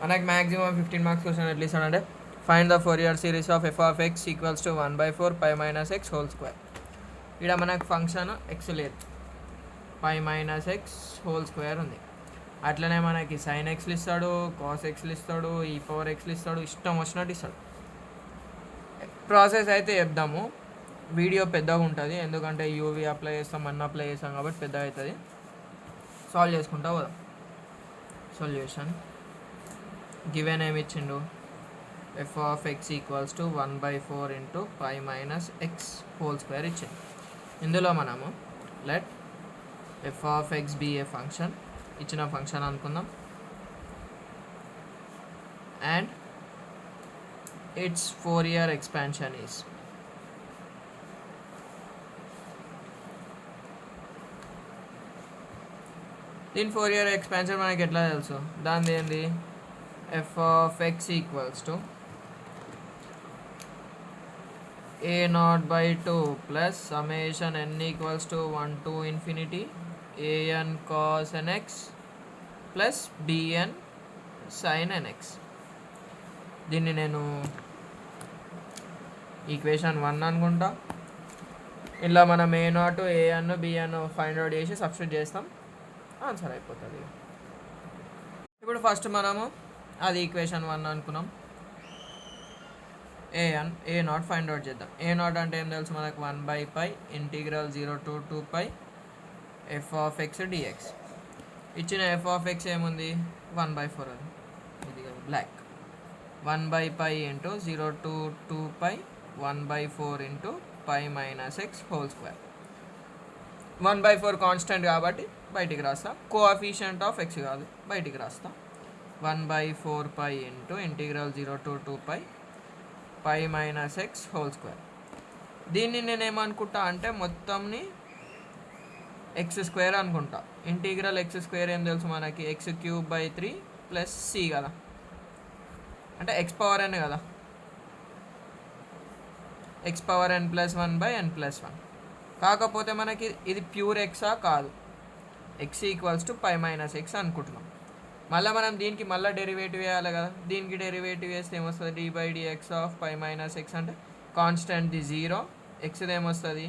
మనకి maximum 15 marks question ఎట్లా ఇస్తాడంటే find the Fourier series of F of X equals to 1/4 pi minus X whole square. ఇక్కడ మనకు function X లేదు, pi minus X whole square ఉంది. అట్లనే మనకి సైన్ ఎక్స్లు ఇస్తాడు, కాస్ ఎక్స్లు ఇస్తాడు, ఈ పవర్ ఎక్స్లు ఇస్తాడు, ఇష్టం వచ్చినట్టు ఇస్తాడు. ప్రాసెస్ అయితే చెప్దాము, వీడియో పెద్దగా ఉంటుంది ఎందుకంటే యూవీ అప్లై చేస్తాం, అప్లై చేస్తాం కాబట్టి పెద్దగా అవుతుంది. సాల్వ్ చేసుకుంటా పోదాం. సొల్యూషన్ గివెన్ ఏమి ఇచ్చిండు, f of X equals to 1/4 into pi minus X whole square ఇచ్చింది. ఇందులో మనము let f of x be a function, ఇచ్చిన ఫంక్షన్ అనుకుందాం, and its Fourier expansion is దీని ఫోరియర్ ఎక్స్పాన్షన్ మనకి ఎట్లా తెలుసు, దాని ఏంది f of X equals to a0/2 plus summation n equals to 1 to infinity an cos nx plus bn sin nx. దీన్ని నేను ఈక్వేషన్ 1 అనుకుంటా. ఇలా మనం a0 an bn find out చేసి సబ్స్టిట్యూట్ చేస్తాం, ఆన్సర్ అయిపోతుంది. ఇప్పుడు ఫస్ట్ మనము అది ఈక్వేషన్ 1 అనుకున్నాం, a0 ఫైండ్ అవుట్ చేద్దాం. a0 అంటే ఏం తెలుసు మనకు, 1/π integral 0 to 2π F of X DX. ఇచ్చిన ఎఫ్ ఆఫ్ ఎక్స్ ఏముంది 1/4, అది ఇది block, 1/π into 0 to 2π 1/4 into pi minus X whole square. 1/4 constant కాబట్టి బయటికి రాస్తా, కోఎఫిషియంట్ ఆఫ్ ఎక్స్ కాదు, బయటికి రాస్తా. 1/4π into integral 0 to 2π pi minus X whole square. దీన్ని నేనేమనుకుంటా అంటే మొత్తంని ఎక్స్ స్క్వేర్ అనుకుంటా. ఇంటిగ్రల్ ఎక్స్ స్క్వేర్ ఏం తెలుసు మనకి, x³/3 ప్లస్ సి కదా, అంటే ఎక్స్ పవర్ ఎన్ కదా, ఎక్స్ పవర్ n + 1/n+1. కాకపోతే మనకి ఇది ప్యూర్ ఎక్సా కాదు, x equals to pi minus x అనుకుంటున్నాం. మళ్ళీ మనం దీనికి మళ్ళీ డెరివేటివ్ వేయాలి కదా, దీనికి డెరివేటివ్ వేస్తే ఏమొస్తుంది, d/dx of pi minus X అంటే కాన్స్టెంట్ది 0, ఎక్స్ది ఏమొస్తుంది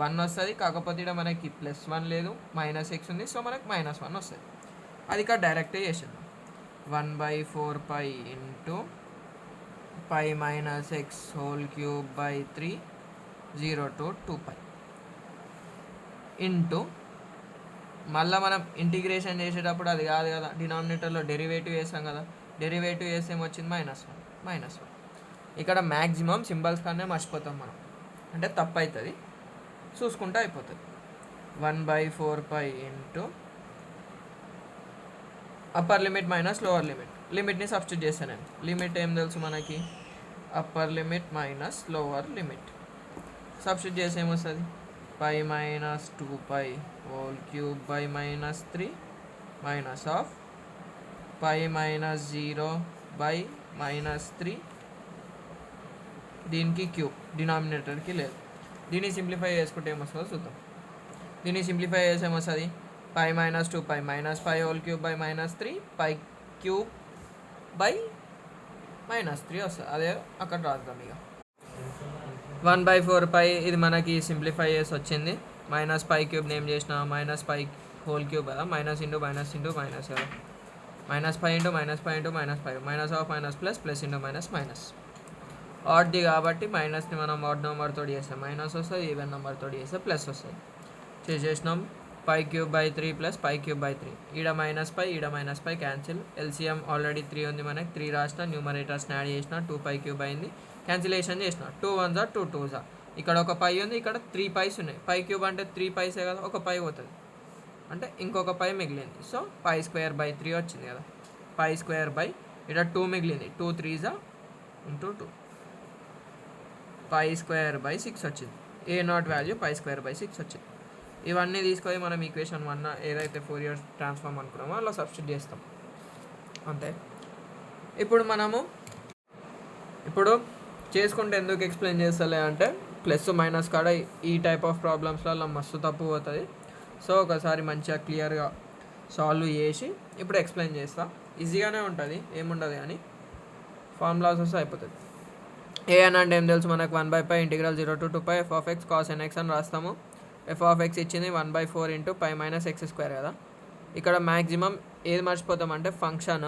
1 వస్తుంది. కాకపోతే ఇక్కడ మనకి +1 లేదు, -x ఉంది, సో మనకి -1 వస్తుంది. అది ఇక్కడ డైరెక్ట్ చేసాను, 1/4π into pi minus X whole cube 0 to 2π into మళ్ళీ మనం ఇంటిగ్రేషన్ చేసేటప్పుడు అది కాదు కదా, డినామినేటర్లో డెరివేటివ్ వేసాం కదా, డెరివేటివ్ వేస్తే ఏమొచ్చింది -1. ఇక్కడ మ్యాక్సిమం సింబల్స్ కన్నా మర్చిపోతాం మనం, అంటే తప్పు అవుతుంది, చూసుకుంటే అయిపోతుంది. 1/4π into upper limit minus lower limit, లిమిట్ని సబ్స్టిట్యూట్ చేస్తాను నేను. లిమిట్ ఏం తెలుసు మనకి, upper limit minus lower limit, substitute చేసి ఏమొస్తుంది pi minus 2π whole cube minus of pi minus 0/-3, దీనికి క్యూబ్, డినామినేటర్కి లేదు. దీన్ని సింప్లిఫై చేసుకుంటే ఏమొస్తుందో చూద్దాం. దీన్ని సింప్లిఫై చేసి ఏమొస్తుంది pi minus 2π minus pi whole cube pi cube వస్తుంది. అదే అక్కడ రాద్దాం. ఇక 1/4π ఇది మనకి సింప్లిఫై చేసి వచ్చింది, మైనస్ పై క్యూబ్ నేమ్ చేసిన మైనస్ పై హోల్ క్యూబ్ కదా, minus into minus into minus కదా, -π into -π into -π, minus of minus plus, plus into minus. ఆడ్ది కాబట్టి మైనస్ని మనం ఆడ్ నెంబర్తో చేస్తాం మైనస్ వస్తుంది, ఈవెన్ నెంబర్తో చేస్తే ప్లస్ వస్తుంది. చేసేసినాం పై క్యూబ్/3 ప్లస్ పై క్యూబ్/3, ఈడ -π క్యాన్సిల్, ఎల్సిఎం ఆల్రెడీ 3 ఉంది మనకి, 3 రాసిన, న్యూమరేటర్స్ని యాడ్ చేసిన, 2π క్యూబ్ అయింది, క్యాన్సిలేషన్ చేసిన, 2 1s 2 2s. ఇక్కడ ఒక పై ఉంది, ఇక్కడ 3 πs ఉన్నాయి, పై క్యూబ్ అంటే 3 πsే కదా, ఒక పై పోతుంది అంటే ఇంకొక పై మిగిలింది, సో π²/3 వచ్చింది కదా, π² ఇక్కడ 2 మిగిలింది, 2 3s ఇంటూ 2 π²/6 వచ్చింది. a0 వాల్యూ π²/6 వచ్చింది. ఇవన్నీ తీసుకొని మనం ఈక్వేషన్ 1 ఏదైతే ఫోరియర్ ట్రాన్స్ఫార్మ్ అనుకున్నామో అలా సబ్స్టిట్యూట్ చేస్తాం అంతే. ఇప్పుడు చేసుకుంటే ఎందుకు ఎక్స్ప్లెయిన్ చేస్తలే అంటే, ప్లస్ మైనస్ కాడ ఈ టైప్ ఆఫ్ ప్రాబ్లమ్స్లలో మస్తు తప్పు పోతుంది. సో ఒకసారి మంచిగా క్లియర్గా సాల్వ్ చేసి ఇప్పుడు ఎక్స్ప్లెయిన్ చేస్తా. ఈజీగానే ఉంటుంది, ఏముండదు కానీ ఫార్ములాస్ వస్తే అయిపోతుంది. ఏఎన్ అంటే ఏం తెలుసు మనకు 1/π integral 0 to 2π F of x cos n x అని రాస్తాము. ఎఫ్ ఆఫ్ ఎక్స్ ఇచ్చింది 1/4 ఇంటూ π మైనస్ ఎక్స్ స్క్వేర్ కదా. ఇక్కడ మ్యాక్సిమం ఏది మర్చిపోతామంటే ఫంక్షన్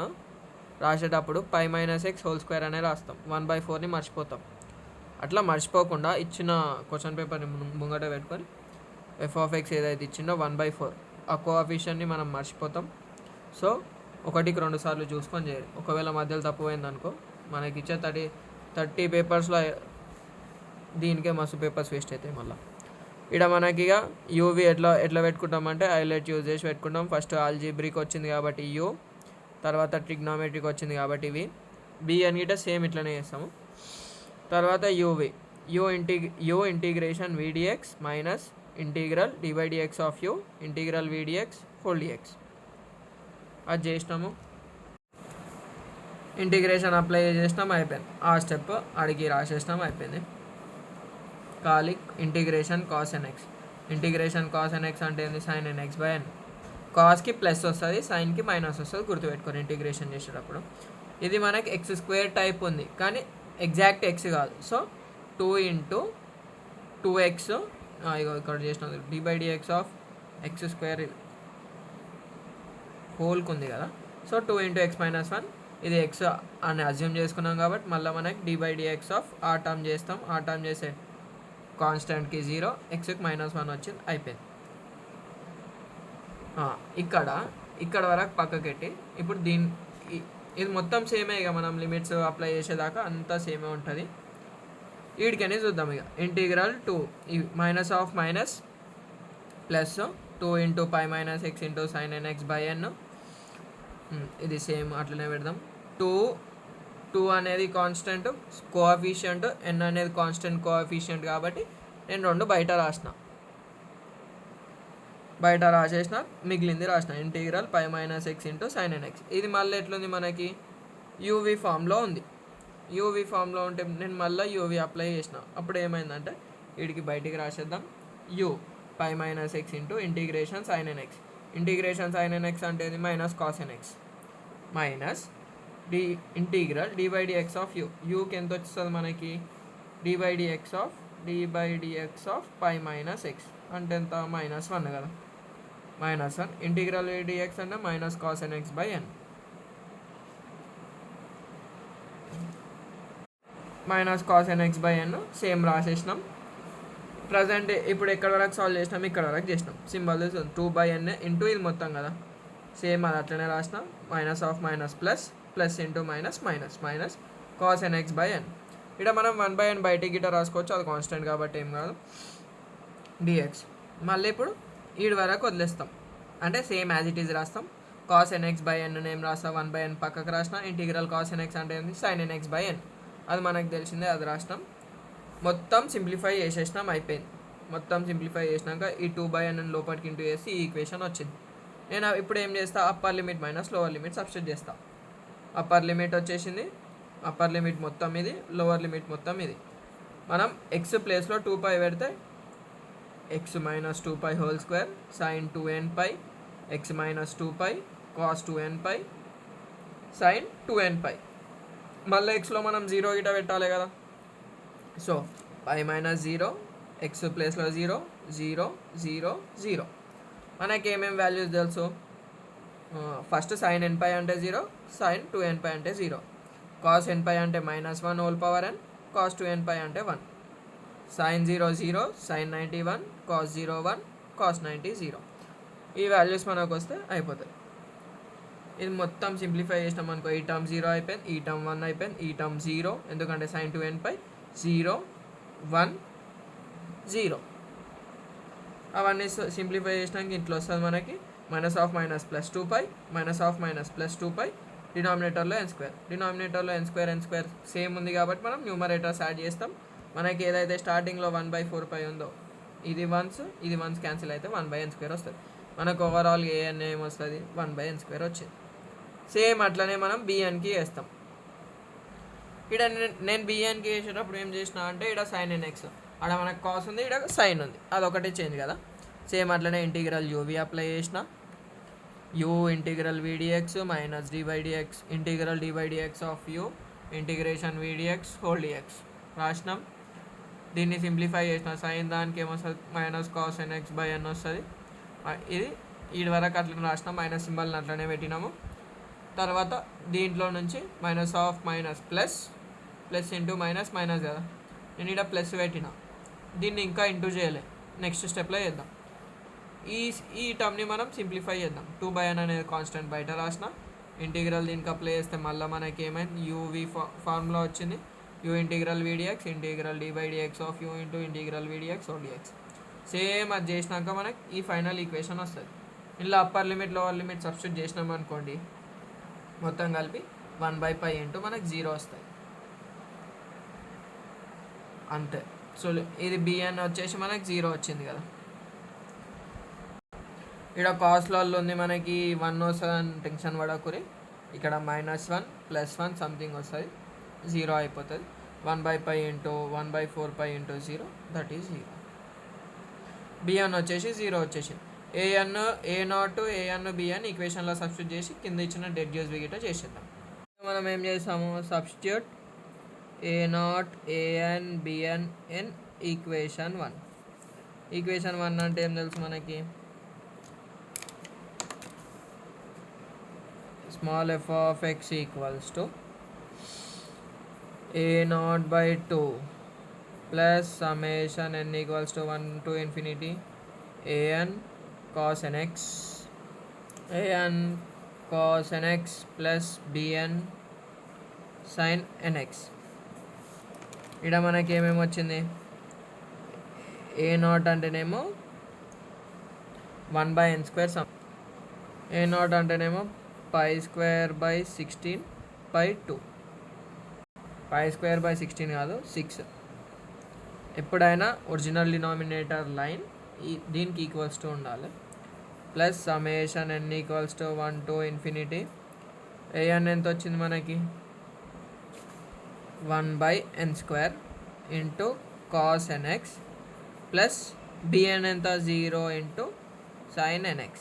రాసేటప్పుడు π మైనస్ ఎక్స్ హోల్ స్క్వేర్ అనే రాస్తాం, 1/4ని మర్చిపోతాం. అట్లా మర్చిపోకుండా ఇచ్చిన క్వశ్చన్ పేపర్ని ముంగట పెట్టుకొని ఎఫ్ ఆఫ్ ఎక్స్ ఏదైతే ఇచ్చిందో 1/4 ఆ కోఎఫిషియెంట్ని మనం మర్చిపోతాం. సో 1కి 2 సార్లు చూసుకొని చేయాలి. ఒకవేళ మధ్యలో తప్పు పోయిందనుకో మనకి ఇచ్చే 30 పేపర్స్లో దీనికే మస్తు పేపర్స్ వేస్ట్ అవుతాయి. మళ్ళీ ఇక్కడ మనకి ఇక యూవి ఎట్లా పెట్టుకుంటామంటే హైలైట్ యూజ్ చేసి పెట్టుకుంటాం. ఫస్ట్ ఆల్జీబ్రిక్ వచ్చింది కాబట్టి యూ, తర్వాత ట్రిగ్నోమెట్రిక్ వచ్చింది కాబట్టి ఇవి. బి అని గిట్ట సేమ్ ఇట్లనే చేస్తాము. తర్వాత uv u integration v dx minus integral dy dx of u integral v dx whole dx అది చేసినాము. ఇంటిగ్రేషన్ అప్లై చేసినాం, అయిపోయింది. ఆ స్టెప్ అడిగి రాసేసినాం, అయిపోయింది. ఖాళీ integration cos n x. Integration cos n x అంటే ఏంది, sine n x by n. కాస్కి ప్లస్ వస్తుంది, సైన్కి మైనస్ వస్తుంది, గుర్తుపెట్టుకొని ఇంటిగ్రేషన్ చేసేటప్పుడు. ఇది మనకి ఎక్స్ స్క్వేర్ టైప్ ఉంది కానీ ఎగ్జాక్ట్ ఎక్స్ కాదు. సో 2 ఇంటూ 2x ఇగో ఇక్కడ చేసిన డివైడిఎక్స్ ఆఫ్ ఎక్స్ స్క్వేర్ హోల్కి ఉంది కదా. సో 2 ఇంటూ ఎక్స్ మైనస్ 1 ఇది ఎక్స్ అని అజ్యూమ్ చేసుకున్నాం కాబట్టి మళ్ళీ మనకి డివైడిఎక్స్ ఆఫ్ ఆ టర్మ్ చేస్తాం. ఆ టర్మ్ చేసే కాన్స్టెంట్కి 0, ఎక్స్కి -1 వచ్చింది, అయిపోయింది. ఇక్కడ వరకు పక్కకెట్టి ఇప్పుడు ఇది మొత్తం సేమే. ఇక మనం లిమిట్స్ అప్లై చేసేదాకా అంతా సేమే ఉంటుంది. వీడికనే చూద్దాం. ఇక integral 2 minus of minus plus 2 into π minus x into sine n x by n. ఇది సేమ్ అట్లనే పెడదాం. 2 అనేది కాన్స్టెంట్ కోఎఫిషియంట్, ఎన్ అనేది కాన్స్టెంట్ కోఎఫిషియంట్ కాబట్టి నేను 2 బయట రాసేసిన, మిగిలింది రాసిన integral π minus x into sine n x. ఇది మళ్ళీ ఎట్లుంది మనకి యూవి ఫామ్లో ఉంది. యూవి ఫామ్లో ఉంటే నేను మళ్ళీ యూవి అప్లై చేసిన, అప్పుడు ఏమైందంటే వీడికి బయటికి రాసేద్దాం. U π minus x into integration sine n x. Integration sine n x అంటే ఇది minus cos n x minus integral dy dx of u. యూకి ఎంత వస్తుంది మనకి డివైడిఎక్స్ ఆఫ్ π మైనస్ ఎక్స్ అంటే ఎంత -1 కదా. -1 ఇంటిగ్రల్ డిఎక్స్ అంటే minus cos n x by n. Minus cos n x by n same రాసేసినాం. ప్రజెంట్ ఇప్పుడు ఎక్కడ వరకు సాల్వ్ చేసినాం, ఇక్కడ వరకు చేసినాం. సింబల్ 2/n ఇంటూ ఇది మొత్తం కదా, సేమ్ అది అట్లనే రాసినాం. Minus of minus plus into minus cos n x by n. ఇక్కడ మనం 1/n బయటికి గిట్ట రాసుకోవచ్చు, అది కాన్స్టెంట్ కాబట్టి ఏం కాదు. డిఎక్స్ మళ్ళీ ఇప్పుడు ఈడు వరకు వదిలేస్తాం, అంటే సేమ్ యాజ్ ఇట్ ఈజ్ రాస్తాం. కాస్ ఎన్ ఎక్స్ బై ఎన్ ఏం రాస్తా, 1/n పక్కకు రాసిన. ఇంటిగ్రల్ కాస్ ఎన్ ఎక్స్ అంటే ఏంది, సైన్ ఎన్ ఎక్స్ బై ఎన్, అది మనకు తెలిసిందే, అది రాసినాం. మొత్తం సింప్లిఫై చేసేసినాం, అయిపోయింది. మొత్తం సింప్లిఫై చేసినాక ఈ 2/n లోపలికి ఇంటూ చేసి ఈ ఈక్వేషన్ వచ్చింది. నేను ఇప్పుడు ఏం చేస్తా, upper limit minus lower limit substitute చేస్తా. అప్పర్ లిమిట్ వచ్చేసింది, అప్పర్ లిమిట్ మొత్తం ఇది, లోవర్ లిమిట్ మొత్తం ఇది. మనం ఎక్స్ ప్లేస్లో 2π పెడితే x minus 2π whole square sine 2nπ x minus 2π cos 2nπ sine 2nπ. మళ్ళీ ఎక్స్లో మనం 0 గిట పెట్టాలి కదా. సో π మైనస్ 0, ఎక్స్ ప్లేస్లో 0, 0, 0, 0. మనకి ఏమేమి వాల్యూస్ తెలుసు, ఫస్ట్ సైన్ nπ అంటే 0, సైన్ 2nπ అంటే 0, కాస్ nπ అంటే -1 whole power n, cos 2nπ అంటే 1, సైన్ 0 0, సైన్ 91, కాస్ 0 1, కాస్ 90 0. ఈ వాల్యూస్ మనకు వస్తే అయిపోతుంది. ఇది మొత్తం సింప్లిఫై చేసినాం అనుకో, ఈ టర్మ్ 0 అయిపోయింది, ఈ టర్మ్ 1 అయిపోయింది, ఈ టర్మ్ 0 ఎందుకంటే సైన్ 2nπ 0 1 0. అవన్నీ సింప్లిఫై చేసినాక ఇంట్లో వస్తుంది మనకి minus of minus plus 2π, minus of minus plus 2π, డినామినేటర్లో n². డినామినేటర్లో n² సేమ్ ఉంది కాబట్టి మనం న్యూమరేటర్స్ యాడ్ చేస్తాం. మనకి ఏదైతే స్టార్టింగ్లో 1/4π ఉందో ఇది వన్స్ క్యాన్సిల్ అయితే 1/n² వస్తుంది. మనకు ఓవరాల్ an ఏం వస్తుంది, 1/n² వచ్చింది. సేమ్ అట్లనే మనం bnకి వేస్తాం. ఇక్కడ నేను bnకి వేసేటప్పుడు ఏం చేసిన అంటే ఇక్కడ సైన్ nx, అక్కడ మనకు కాస్ ఉంది, ఇక్కడ సైన్ ఉంది, అదొకటి చేంజ్ కదా. సేమ్ అట్లనే ఇంటిగ్రల్ యూవి అప్లై చేసిన. u integral vdx minus dy dx integral dy dx of u integration vdx whole dx రాసినాం. దీన్ని సింప్లిఫై చేసిన సైన్ దానికి ఏమొస్తుంది మైనస్ కాస్ ఎన్ఎక్స్ బై ఎన్ వస్తుంది. ఇది వీడి వరకు అట్లా రాసినాం, మైనస్ సింబల్ని అట్లనే పెట్టినాము. తర్వాత దీంట్లో నుంచి minus of minus plus plus into minus minus కదా, నేను ఇక్కడ ప్లస్ పెట్టిన. దీన్ని ఇంకా ఇంటూ చేయలే, నెక్స్ట్ స్టెప్లో చేద్దాం. ఈ టర్మ్ని మనం సింప్లిఫై చేద్దాం. 2/n అనేది కాన్స్టెంట్ బయట రాసిన, ఇంటిగ్రల్ దీనికి అప్లై చేస్తే మళ్ళీ మనకి ఏమైంది యూవి ఫార్ములా వచ్చింది. u integral vdx integral dy dx of u into integral vdx of dx. Same అది చేసినాక మనకి ఈ ఫైనల్ ఈక్వేషన్ వస్తుంది. ఇలా upper limit lower limit substitute చేసినాం అనుకోండి, మొత్తం కలిపి 1/π ఇంటూ మనకి 0 వస్తుంది అంతే. సో ఇది bn వచ్చేసి మనకి 0 వచ్చింది కదా. ఇక్కడ కాస్ట్లో ఉంది మనకి 1 వస్తుంది అని టెన్షన్ పడకూరి. ఇక్కడ -1 +1 సంథింగ్ వస్తుంది, 0 అయిపోతుంది. 1/π into 1/4π into 0 that is 0. bn వచ్చేసి 0 వచ్చేసింది. a0 bn ఈక్వేషన్లో సబ్స్టిట్యూట్ చేసి కింద ఇచ్చిన డెడ్ యూజ్ విగిట చేసేద్దాం. మనం ఏం చేసాము, substitute a0 an bn in equation 1. Equation 1 అంటే ఏం తెలుసు మనకి, small f of x equals to a0/2 plus summation n equals to 1 to infinity an cos nx plus bn sin nx. ఇక్కడ మనకి ఏమేమి వచ్చింది, a0 అంటేనేమో 1/n² సమ్, a0 అంటేనేమో π²/16/2. π²/16 కాదు 6. ఎప్పుడైనా ఒరిజినల్ డినామినేటర్ లైన్ దీనికి ఈక్వల్స్ టు ఉండాలి. Plus summation n equals to 1 to infinity an ఎంత వచ్చింది మనకి 1/n² into cos nx plus bn ఎంత 0 ఇంటూ sin nx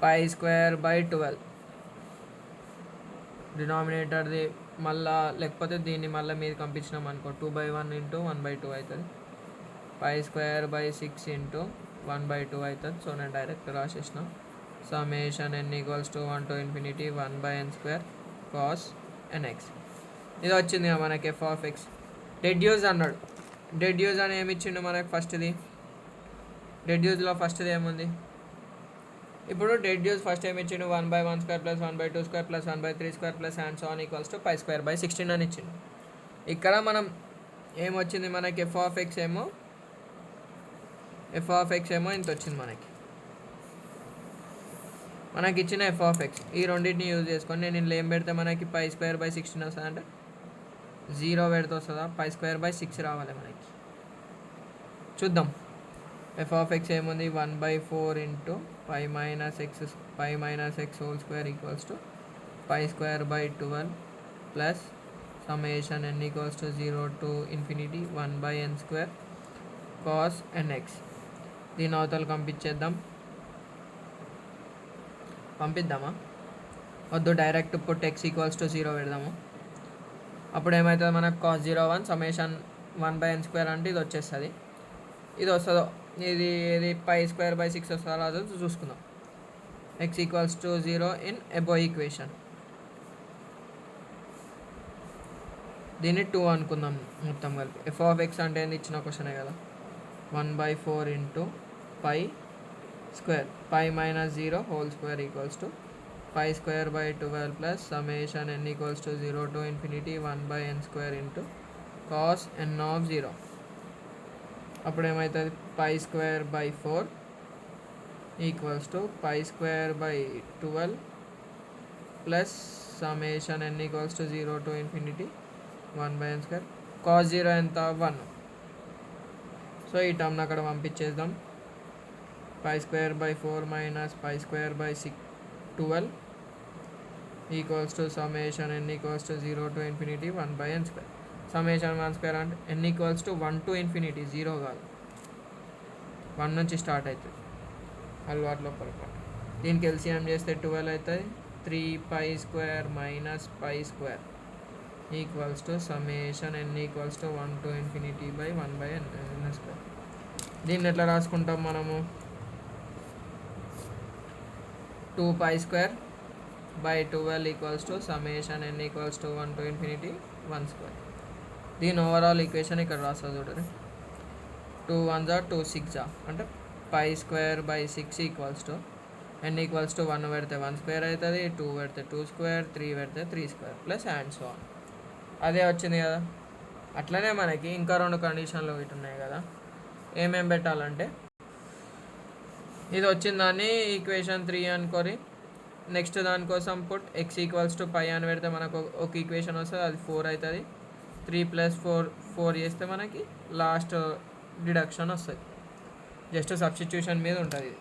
π²/12. డినామినేటర్ది మళ్ళా లేకపోతే దీన్ని మళ్ళీ మీరు పంపించినాం అనుకో 2/1 ఇంటూ 1/2 అవుతుంది. π²/6 ఇంటూ 1/2 అవుతుంది. సో నేను డైరెక్ట్ రాసేసిన summation n equals to 1 to infinity 1/n² cos nx. ఇది వచ్చింది కదా మనకి f of x. Deduce అన్నాడు. డెడ్ యూజ్ అని ఏమి ఇచ్చిండు మనకి, ఫస్ట్ది డెడ్ యూజ్లో ఫస్ట్ది ఏముంది, ఇప్పుడు డెడ్ యూజ్ ఫస్ట్ ఏమి ఇచ్చిండు 1/1² plus 1/2² plus 1/3² plus and so on equals to π²/16 అని ఇచ్చిండు. ఇక్కడ మనం ఏమొచ్చింది మనకి f of x ఏమో ఇంత వచ్చింది మనకి ఇచ్చిన f of x. ఈ రెండింటిని యూజ్ చేసుకొని నేను ఇందులో ఏం పెడితే మనకి π²/16 వస్తుంది అంటే 0 పెడితే వస్తుందా, π²/6 రావాలి మనకి. చూద్దాం. f of x ఏముంది 1/4 into π minus x whole square equals to π²/12 plus summation n equals to 0 to infinity 1/n² cos nx. దీని అవతల పంపిద్దామా వద్దు, direct put x equals to 0 పెడదాము. అప్పుడు ఏమవుతుంది మనకు కాస్ 0 1 సమ్మేషన్ 1/n² అంటే ఇది వచ్చేస్తుంది. ఇది వస్తుందో ఇది π²/6 వస్తుందో రాదో చూసుకుందాం. x equals to 0 in above equation. దీన్ని 2 అనుకుందాం మొత్తం కలిపి. f of x అంటే ఏంది, ఇచ్చిన క్వశ్చనే కదా, 1/4 into π minus 0 whole square equals to π²/12 plus summation n equals to 0 to infinity 1/n² into cos n of 0. అప్పుడు ఏమవుతుంది π²/4 equals to π²/12 plus summation n equals to 0 to infinity 1/n². Cos 0 ఎంత 1. So ఈ టర్మ్ని అక్కడ పంపించేద్దాం. π²/4 minus π²/12 equals to summation n equals to 0 to infinity 1/n². Summation 1² అంటే n equals to 1 to infinity, 0 కాదు, 1 నుంచి స్టార్ట్ అవుతుంది. అలవాట్లో పొరపాటు. దీనికి ఎల్సిఎం చేస్తే 12 అవుతుంది. 3π² minus π² equals to summation n equals to 1 to infinity by 1/n². దీన్ని ఎట్లా రాసుకుంటాం మనము? 2π² by 12 equals to summation n equals to 1 to infinity 1². దీని ఓవరాల్ ఈక్వేషన్ ఇక్కడ రాస్తుంది చూడండి. 2 1s are 2 6s అంటే π² by 6 equals to n equals to 1 పెడితే 1² అవుతుంది, 2 పెడితే 2², 3 పెడితే 3² ప్లస్ అండ్ సో ఆన్. అదే వచ్చింది కదా. అట్లనే మనకి ఇంకా 2 కండిషన్లు ఇటు ఉన్నాయి కదా. ఏమేం పెట్టాలంటే ఇది వచ్చిన దాన్ని ఈక్వేషన్ 3 అనుకోరి. నెక్స్ట్ దానికోసం పుట్ x ఈక్వల్స్ టు π అని పెడితే మనకు ఒక ఈక్వేషన్ వస్తుంది, అది 4 అవుతుంది. 3 + 4 చేస్తే మనకి లాస్ట్ డిడక్షన్ వస్తుంది. జస్ట్ సబ్స్టిట్యూషన్ మీద ఉంటుంది.